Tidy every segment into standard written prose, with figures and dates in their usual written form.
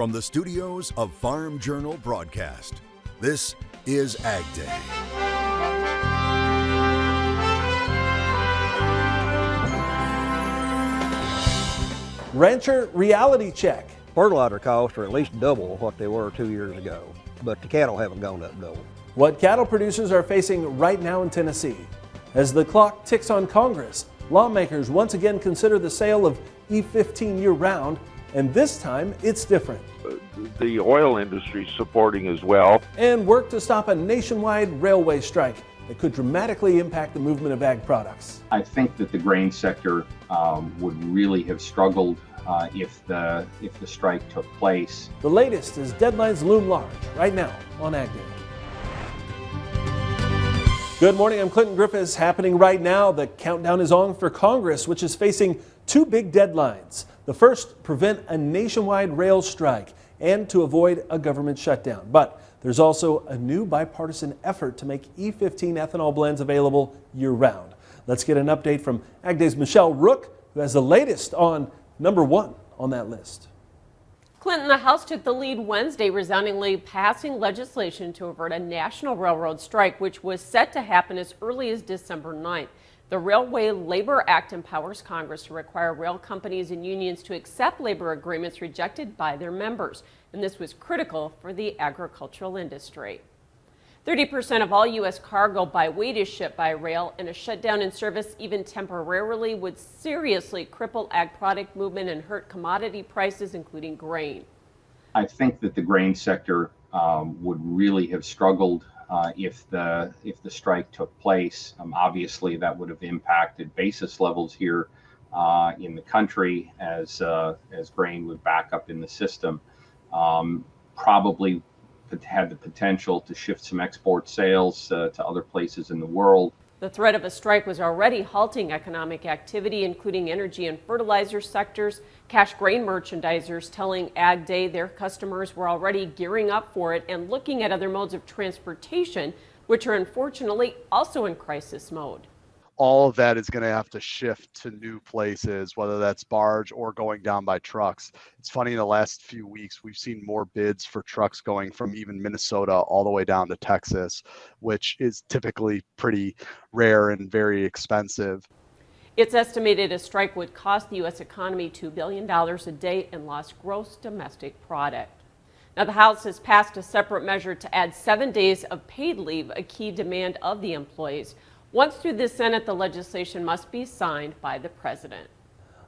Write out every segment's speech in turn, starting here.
From the studios of Farm Journal Broadcast, this is AgDay. Rancher Reality Check. Fertilizer costs are at least double what they were 2 years ago, but the cattle haven't gone up double. What cattle producers are facing right now in Tennessee. As the clock ticks on Congress, lawmakers once again consider the sale of E15 year-round, and this time it's different. The oil industry is supporting as well. And work to stop a nationwide railway strike that could dramatically impact the movement of ag products. I think that the grain sector would really have struggled if the strike took place. The latest as deadlines loom large right now on AgDay. Good morning, I'm Clinton Griffiths. Happening right now, the countdown is on for Congress, which is facing two big deadlines. The first, prevent a nationwide rail strike and to avoid a government shutdown. But there's also a new bipartisan effort to make E15 ethanol blends available year-round. Let's get an update from AgDay's Michelle Rook, who has the latest on number one on that list. Clinton, the House took the lead Wednesday, resoundingly passing legislation to avert a national railroad strike, which was set to happen as early as December 9th. The Railway Labor Act empowers Congress to require rail companies and unions to accept labor agreements rejected by their members, and this was critical for the agricultural industry. 30% of all U.S. cargo by weight is shipped by rail, and a shutdown in service, even temporarily, would seriously cripple ag product movement and hurt commodity prices, including grain. I think that the grain sector would really have struggled if the strike took place. Obviously, that would have impacted basis levels here in the country as grain would back up in the system. Probably had the potential to shift some export sales to other places in the world. The threat of a strike was already halting economic activity, including energy and fertilizer sectors. Cash grain merchandisers telling AgDay their customers were already gearing up for it and looking at other modes of transportation, which are unfortunately also in crisis mode. All of that is going to have to shift to new places, whether that's barge or going down by trucks. It's funny, in the last few weeks, we've seen more bids for trucks going from even Minnesota all the way down to Texas, which is typically pretty rare and very expensive. It's estimated a strike would cost the U.S. economy $2 billion a day in lost gross domestic product. Now, the House has passed a separate measure to add 7 days of paid leave, a key demand of the employees. Once through the Senate, the legislation must be signed by the president.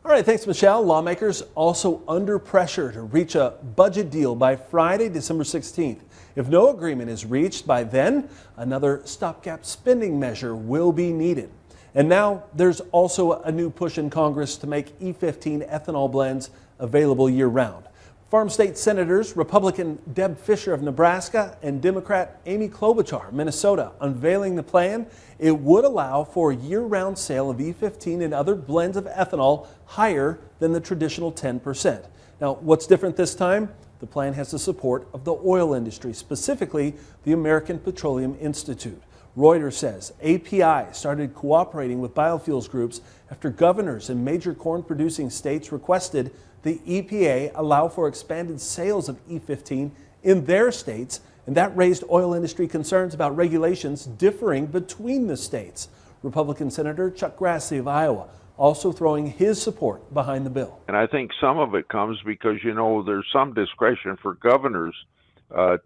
All right, thanks, Michelle. Lawmakers also under pressure to reach a budget deal by Friday, December 16th. If no agreement is reached by then, another stopgap spending measure will be needed. And now there's also a new push in Congress to make E15 ethanol blends available year-round. Farm State Senators, Republican Deb Fischer of Nebraska and Democrat Amy Klobuchar of Minnesota, unveiling the plan. It would allow for year-round sale of E15 and other blends of ethanol higher than the traditional 10%. Now, what's different this time? The plan has the support of the oil industry, specifically the American Petroleum Institute. Reuters says API started cooperating with biofuels groups after governors in major corn-producing states requested the EPA allow for expanded sales of E15 in their states, and that raised oil industry concerns about regulations differing between the states. Republican Senator Chuck Grassley of Iowa also throwing his support behind the bill. And I think some of it comes because, there's some discretion for governors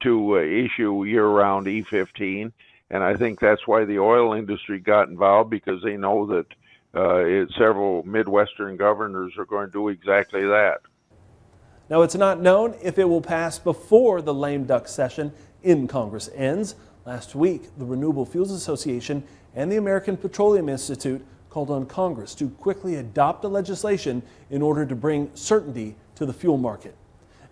to issue year-round E15. And I think that's why the oil industry got involved, because they know that several Midwestern governors are going to do exactly that. Now, it's not known if it will pass before the lame duck session in Congress ends. Last week, the Renewable Fuels Association and the American Petroleum Institute called on Congress to quickly adopt the legislation in order to bring certainty to the fuel market.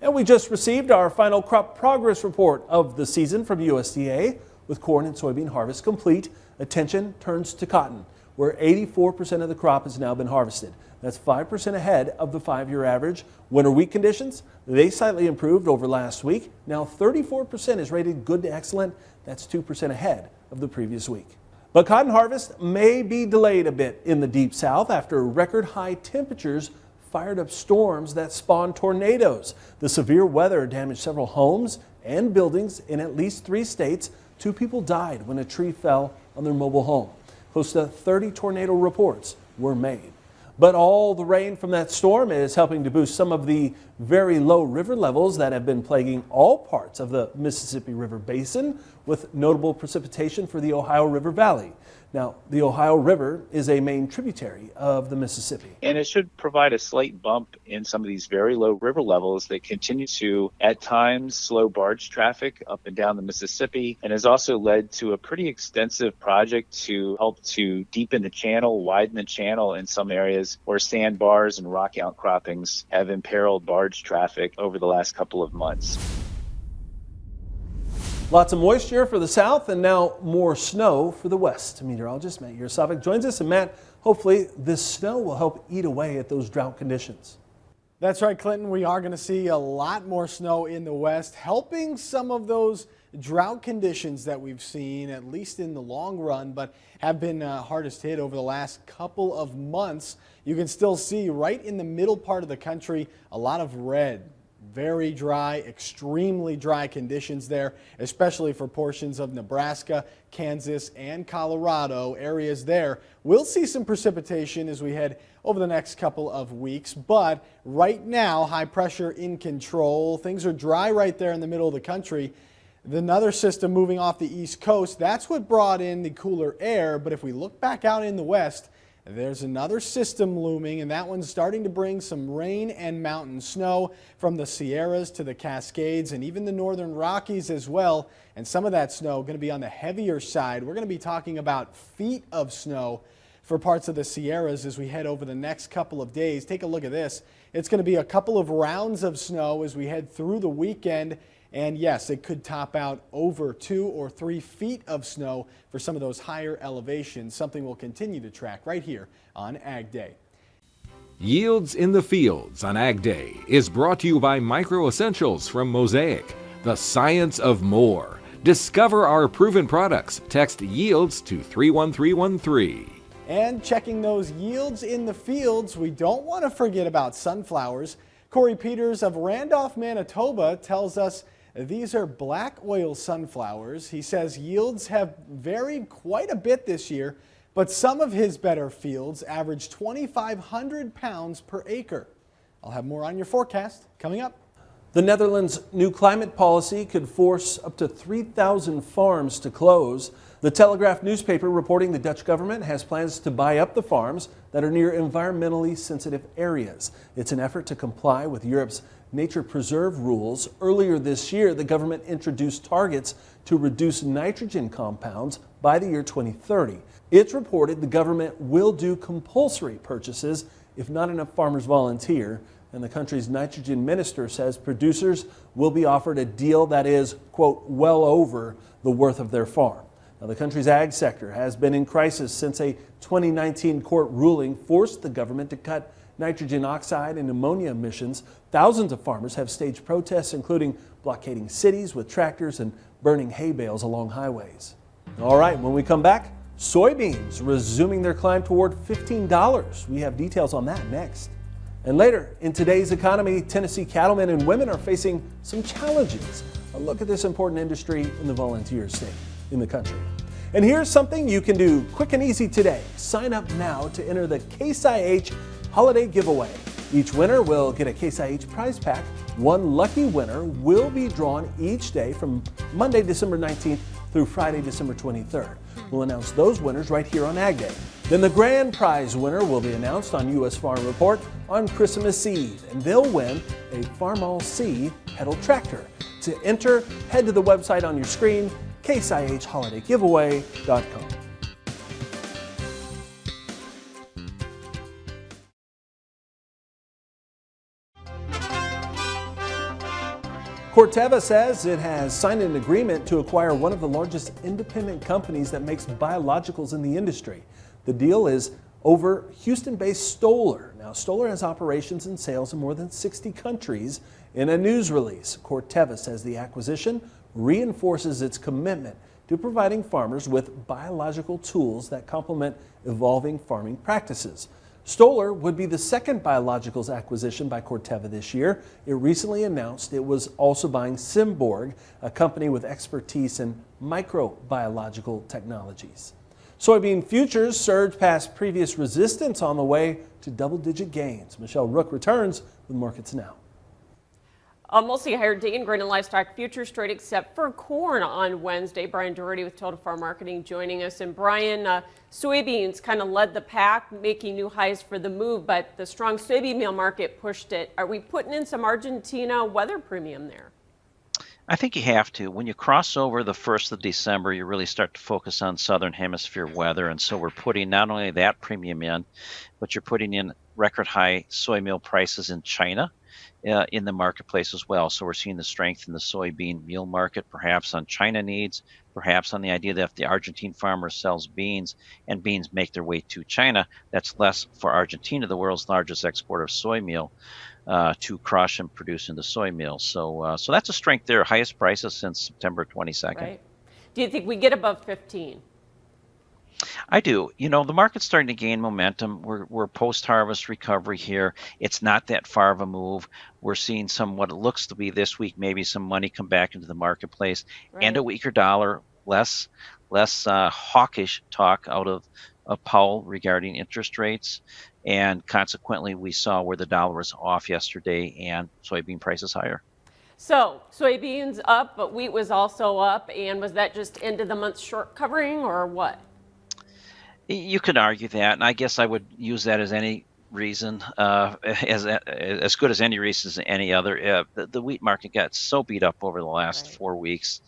And we just received our final crop progress report of the season from USDA. With corn and soybean harvest complete, attention turns to cotton, where 84% of the crop has now been harvested. That's 5% ahead of the 5-year average. Winter wheat conditions, they slightly improved over last week. Now 34% is rated good to excellent. That's 2% ahead of the previous week. But cotton harvest may be delayed a bit in the Deep South after record high temperatures fired up storms that spawned tornadoes. The severe weather damaged several homes and buildings in at least 3 states. 2 people died when a tree fell on their mobile home. Close to 30 tornado reports were made. But all the rain from that storm is helping to boost some of the very low river levels that have been plaguing all parts of the Mississippi River Basin, with notable precipitation for the Ohio River Valley. Now, the Ohio River is a main tributary of the Mississippi. And it should provide a slight bump in some of these very low river levels that continue to, at times, slow barge traffic up and down the Mississippi, and has also led to a pretty extensive project to help to deepen the channel, widen the channel in some areas where sandbars and rock outcroppings have imperiled barge traffic over the last couple of months. Lots of moisture for the south and now more snow for the west. Meteorologist Matt Yurosavik joins us. And Matt, hopefully this snow will help eat away at those drought conditions. That's right, Clinton. We are going to see a lot more snow in the west, helping some of those drought conditions that we've seen, at least in the long run, but have been hardest hit over the last couple of months. You can still see right in the middle part of the country a lot of red. Very dry, extremely dry conditions there, especially for portions of Nebraska, Kansas, and Colorado. Areas there will see some precipitation as we head over the next couple of weeks. But right now, high pressure in control. Things are dry right there in the middle of the country. Another system moving off the east coast, that's what brought in the cooler air. But if we look back out in the west, there's another system looming, and that one's starting to bring some rain and mountain snow from the Sierras to the Cascades and even the northern Rockies as well. And some of that snow going to be on the heavier side. We're going to be talking about feet of snow for parts of the Sierras as we head over the next couple of days. Take a look at this. It's going to be a couple of rounds of snow as we head through the weekend. And yes, it could top out over 2 or 3 feet of snow for some of those higher elevations, something we'll continue to track right here on Ag Day. Yields in the Fields on Ag Day is brought to you by Micro Essentials from Mosaic, the science of more. Discover our proven products. Text yields to 31313. And checking those yields in the fields, we don't want to forget about sunflowers. Corey Peters of Randolph, Manitoba tells us these are black oil sunflowers. He says yields have varied quite a bit this year, but some of his better fields average 2,500 pounds per acre. I'll have more on your forecast coming up. The Netherlands' new climate policy could force up to 3,000 farms to close. The Telegraph newspaper reporting the Dutch government has plans to buy up the farms that are near environmentally sensitive areas. It's an effort to comply with Europe's nature preserve rules. Earlier this year, the government introduced targets to reduce nitrogen compounds by the year 2030. It's reported the government will do compulsory purchases if not enough farmers volunteer. And the country's nitrogen minister says producers will be offered a deal that is, quote, well over the worth of their farm. Now, the country's ag sector has been in crisis since a 2019 court ruling forced the government to cut nitrogen oxide and ammonia emissions. Thousands of farmers have staged protests, including blockading cities with tractors and burning hay bales along highways. All right, when we come back, soybeans resuming their climb toward $15. We have details on that next. And later, in today's economy, Tennessee cattlemen and women are facing some challenges. A look at this important industry in the volunteer state in the country. And here's something you can do quick and easy today. Sign up now to enter the Case IH Holiday Giveaway. Each winner will get a Case IH prize pack. One lucky winner will be drawn each day from Monday, December 19th through Friday, December 23rd. We'll announce those winners right here on Ag Day. Then the grand prize winner will be announced on U.S. Farm Report on Christmas Eve, and they'll win a Farmall C pedal tractor. To enter, head to the website on your screen, caseihholidaygiveaway.com. Corteva says it has signed an agreement to acquire one of the largest independent companies that makes biologicals in the industry. The deal is over Houston-based Stoller. Now, Stoller has operations and sales in more than 60 countries. In a news release, Corteva says the acquisition reinforces its commitment to providing farmers with biological tools that complement evolving farming practices. Stoller would be the second biologicals acquisition by Corteva this year. It recently announced it was also buying Symborg, a company with expertise in microbiological technologies. Soybean futures surged past previous resistance on the way to double-digit gains. Michelle Rook returns with markets now. A mostly higher day in grain and livestock futures trade except for corn on Wednesday. Brian Doherty with Total Farm Marketing joining us. And Brian, soybeans kind of led the pack, making new highs for the move, but the strong soybean meal market pushed it. Are we putting in some Argentina weather premium there? I think you have to. When you cross over the 1st of December, you really start to focus on southern hemisphere weather. And so we're putting not only that premium in, but you're putting in record high soy meal prices in China. In the marketplace as well. So we're seeing the strength in the soybean meal market, perhaps on China needs, perhaps on the idea that if the Argentine farmer sells beans and beans make their way to China, that's less for Argentina, the world's largest exporter of soy meal, to crush and produce into soy meal. So that's a strength there, highest prices since September 22nd. Right. Do you think we get above 15? I do. You know, the market's starting to gain momentum. We're post-harvest recovery here. It's not that far of a move. We're seeing some, what it looks to be this week, maybe some money come back into the marketplace, right, and a weaker dollar, less hawkish talk out of Powell regarding interest rates. And consequently, we saw where the dollar was off yesterday and soybean prices higher. So soybeans up, but wheat was also up. And was that just end of the month short covering or what? You could argue that, and I guess I would use that as any reason, as good as any reason as any other. The wheat market got so beat up over the last 4 weeks,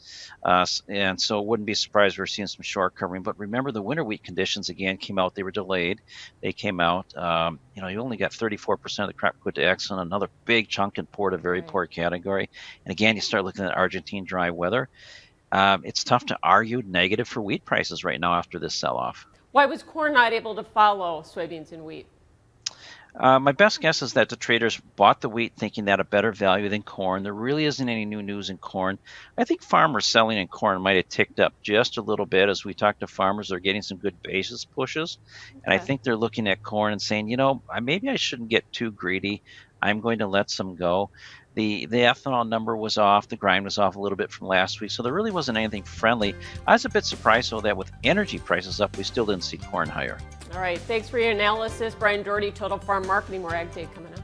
and so it wouldn't be surprised we're seeing some short covering. But remember, the winter wheat conditions again came out. They were delayed. They came out. You only got 34% of the crop put to excellent. Another big chunk in poor to very poor category. And again, you start looking at Argentine dry weather. It's tough to argue negative for wheat prices right now after this sell-off. Why was corn not able to follow soybeans and wheat? My best guess is that the traders bought the wheat thinking that a better value than corn. There really isn't any new news in corn. I think farmers selling in corn might have ticked up just a little bit. As we talk to farmers, they're getting some good basis pushes. Okay. And I think they're looking at corn and saying, maybe I shouldn't get too greedy. I'm going to let some go. The ethanol number was off. The grind was off a little bit from last week. So there really wasn't anything friendly. I was a bit surprised, though, that with energy prices up, we still didn't see corn higher. All right. Thanks for your analysis. Brian Doherty, Total Farm Marketing. More AgDay coming up.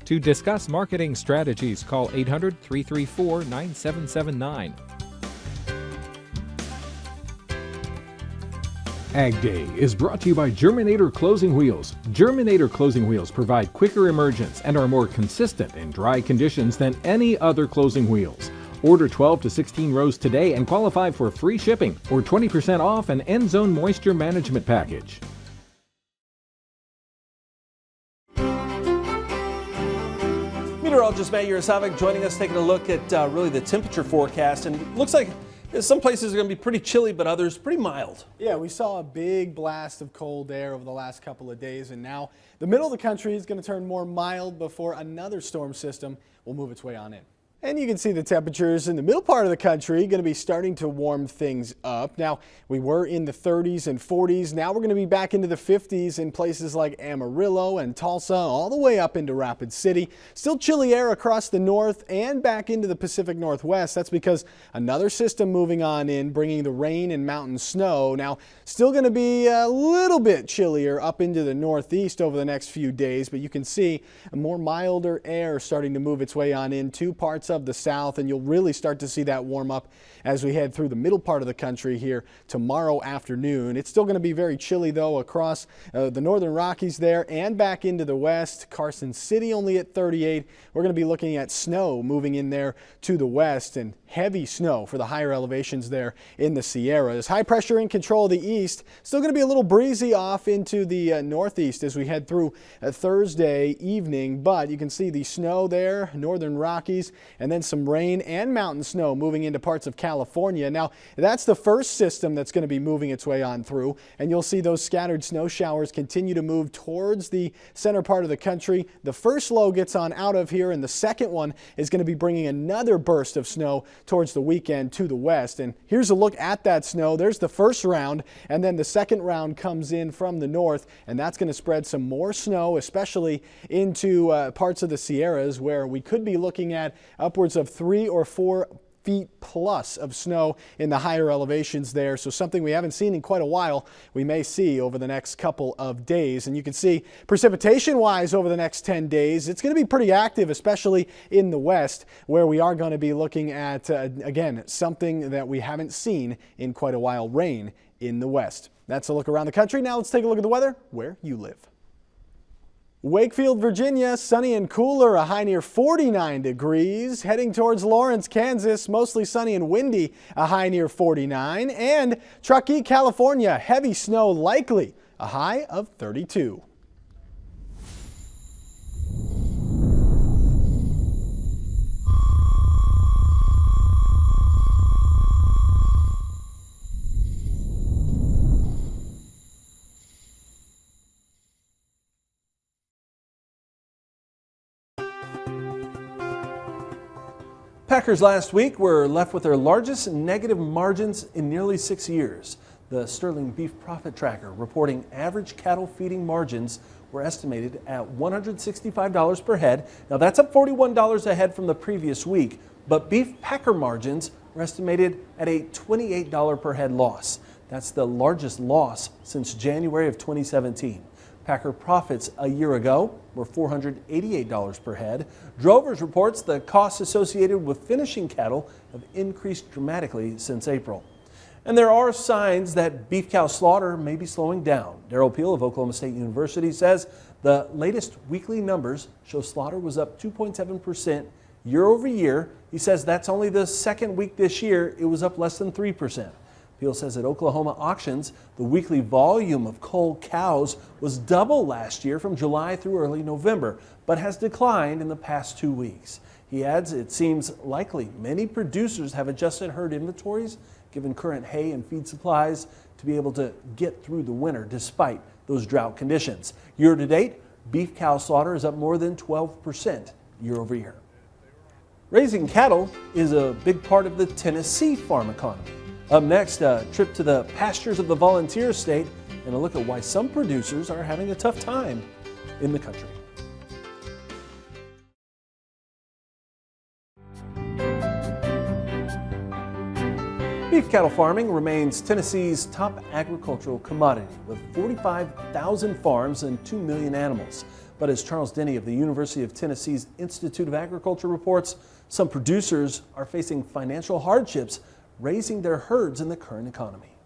To discuss marketing strategies, call 800-334-9779. AgDay is brought to you by Germinator Closing Wheels. Germinator Closing Wheels provide quicker emergence and are more consistent in dry conditions than any other closing wheels. Order 12 to 16 rows today and qualify for free shipping or 20% off an end zone moisture management package. Meteorologist Matt Yurosavik joining us, taking a look at really the temperature forecast, and it looks like some places are going to be pretty chilly, but others pretty mild. Yeah, we saw a big blast of cold air over the last couple of days, and now the middle of the country is going to turn more mild before another storm system will move its way on in. And you can see the temperatures in the middle part of the country going to be starting to warm things up. Now, we were in the 30s and 40s. Now we're going to be back into the 50s in places like Amarillo and Tulsa, all the way up into Rapid City. Still chilly air across the north and back into the Pacific Northwest. That's because another system moving on in, bringing the rain and mountain snow. Now, still going to be a little bit chillier up into the northeast over the next few days, but you can see a more milder air starting to move its way on into parts of the south, and you'll really start to see that warm up as we head through the middle part of the country here tomorrow afternoon. It's still going to be very chilly, though, across the northern Rockies there and back into the west. Carson City only at 38. We're going to be looking at snow moving in there to the west, and heavy snow for the higher elevations there in the Sierras. High pressure in control of the east. Still going to be a little breezy off into the northeast as we head through Thursday evening, but you can see the snow there, northern Rockies and then some rain and mountain snow moving into parts of California. Now, that's the first system that's going to be moving its way on through, and you'll see those scattered snow showers continue to move towards the center part of the country. The first low gets on out of here, and the second one is going to be bringing another burst of snow towards the weekend to the west. And here's a look at that snow. There's the first round, and then the second round comes in from the north, and that's going to spread some more snow, especially into parts of the Sierras, where we could be looking at upwards of 3 or 4 feet plus of snow in the higher elevations there. So something we haven't seen in quite a while, we may see over the next couple of days. And you can see precipitation wise over the next 10 days, it's going to be pretty active, especially in the west, where we are going to be looking at, again, something that we haven't seen in quite a while, rain in the west. That's a look around the country. Now let's take a look at the weather where you live. Wakefield, Virginia, sunny and cooler, a high near 49 degrees. Heading towards Lawrence, Kansas, mostly sunny and windy, a high near 49. And Truckee, California, heavy snow likely, a high of 32. Packers last week were left with their largest negative margins in nearly 6 years. The Sterling Beef Profit Tracker reporting average cattle feeding margins were estimated at $165 per head. Now that's up $41 a head from the previous week, but beef packer margins were estimated at a $28 per head loss. That's the largest loss since January of 2017. Packer profits a year ago were $488 per head. Drovers reports the costs associated with finishing cattle have increased dramatically since April. And there are signs that beef cow slaughter may be slowing down. Darrell Peel of Oklahoma State University says the latest weekly numbers show slaughter was up 2.7% year over year. He says that's only the second week this year it was up less than 3%. Peel says at Oklahoma auctions, the weekly volume of cull cows was double last year from July through early November, but has declined in the past 2 weeks. He adds it seems likely many producers have adjusted herd inventories, given current hay and feed supplies, to be able to get through the winter despite those drought conditions. Year to date, beef cow slaughter is up more than 12% year over year. Raising cattle is a big part of the Tennessee farm economy. Up next, a trip to the pastures of the volunteer state and a look at why some producers are having a tough time in the country. Beef cattle farming remains Tennessee's top agricultural commodity with 45,000 farms and 2 million animals. But as Charles Denny of the University of Tennessee's Institute of Agriculture reports, some producers are facing financial hardships raising their herds in the current economy.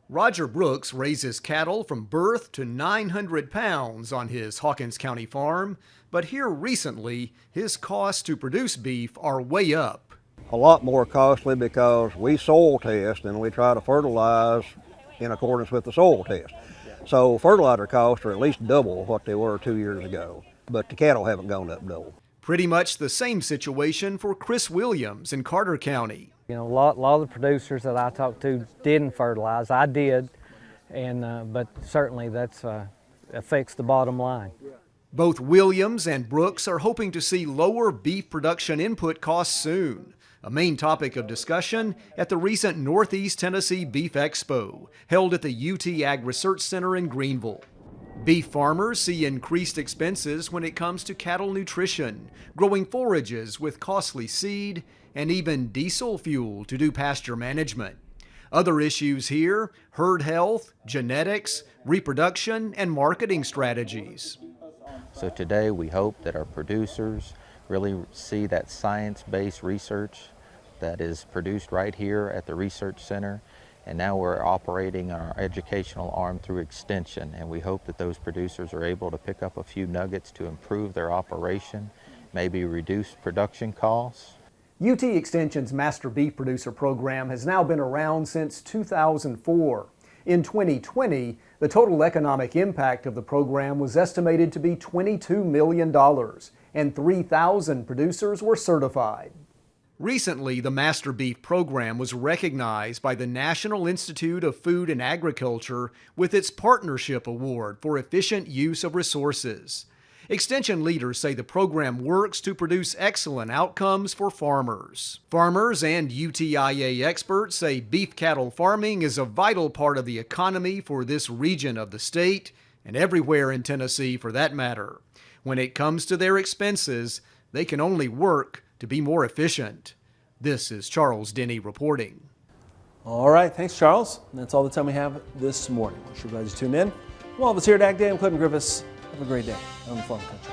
Roger Brooks raises cattle from birth to 900 pounds on his Hawkins County farm, but here recently, his costs to produce beef are way up. A lot more costly because we soil test and we try to fertilize in accordance with the soil test. So fertilizer costs are at least double what they were 2 years ago, but the cattle haven't gone up double. Pretty much the same situation for Chris Williams in Carter County. You know, a lot of the producers that I talked to didn't fertilize. I did, but certainly that affects the bottom line. Both Williams and Brooks are hoping to see lower beef production input costs soon, a main topic of discussion at the recent Northeast Tennessee Beef Expo, held at the UT Ag Research Center in Greenville. Beef farmers see increased expenses when it comes to cattle nutrition, growing forages with costly seed, and even diesel fuel to do pasture management. Other issues here: herd health, genetics, reproduction, and marketing strategies. So today we hope that our producers really see that science-based research that is produced right here at the research center, and now we're operating our educational arm through extension, and we hope that those producers are able to pick up a few nuggets to improve their operation, maybe reduce production costs. UT Extension's Master Beef Producer program has now been around since 2004. In 2020, The total economic impact of the program was estimated to be $22 million, and 3,000 producers were certified. Recently, the Master Beef program was recognized by the National Institute of Food and Agriculture with its Partnership Award for efficient use of resources. Extension leaders say the program works to produce excellent outcomes for farmers. Farmers and UTIA experts say beef cattle farming is a vital part of the economy for this region of the state, and everywhere in Tennessee for that matter. When it comes to their expenses, they can only work to be more efficient. This is Charles Denny reporting. All right, thanks, Charles. That's all the time we have this morning. We're sure glad you tuned in. From all of us here at AgDay, I'm Clinton Griffiths. Have a great day on the Farm Country.